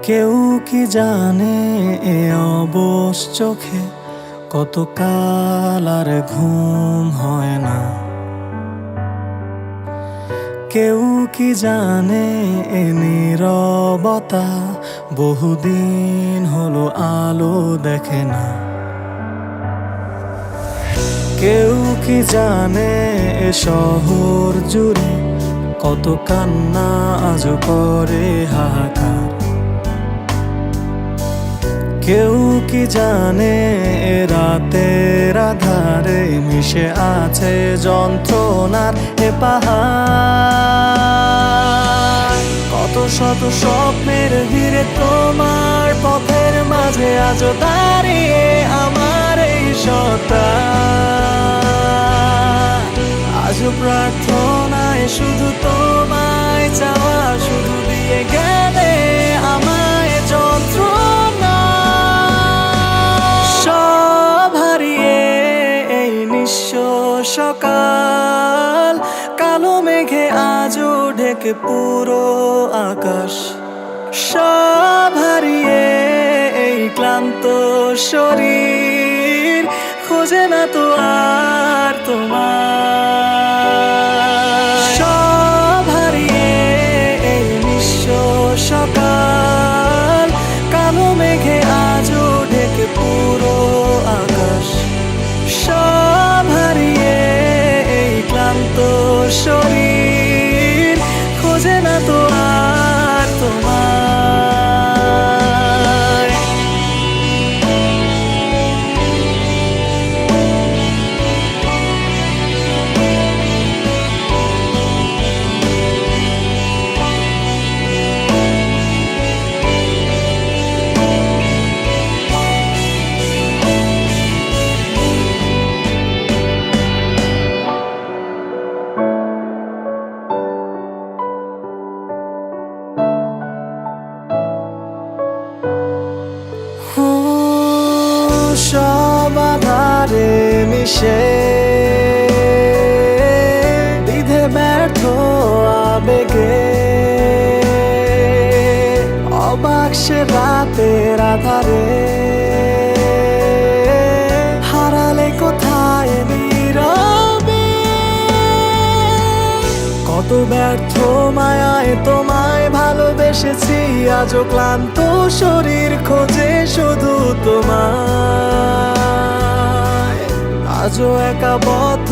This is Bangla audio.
কেউ কি জানে এ অবশ চোখে কত কাল আর ঘুম হয় না। কেউ কি জানে এ নীরবতা বহুদিন হলো আলো দেখে না। কেউ কি জানে এ শহর জুড়ে কত কান্না আজ করে হাহাকার। কেউ কি জানে এ রাতের আধারে মিশে আছে যন্ত্রণার এ পাহাড়। কত শত স্বপ্নের ভিড়ে তোমার পথের মাঝে আজও দাঁড়িয়ে আমার এই সত্তা। আজও প্রার্থনায় শুধু তোমায় চাওয়া, শুধু দিয়ে গেলে আমায় যন্ত্রণা। সব হারিয়ে এই নিঃস্ব সকাল, কালো মেঘে আজও ঢেকে পুরো আকাশ। সব হারিয়ে এই ক্লান্ত শরীর খোঁজে না তো আর তোমার। সব হারিয়ে এই নিঃস্ব সকাল, কালো মেঘে আজও ঢেকে পুরো আকাশ। সব হারিয়ে এই ক্লান্ত শরীর খোঁজে না তো আর তোমার। সব আধারে মিশে বিধে ব্যর্থ আবেগে অবাক সে রাতের আধারে হারালে কোথায় নীরবে। কত ব্যর্থ মায়ায় তোমায় ভালোবেসেছি, আজও ক্লান্ত শরীর খোঁজে শুধু তোমায়। আজও একা পথ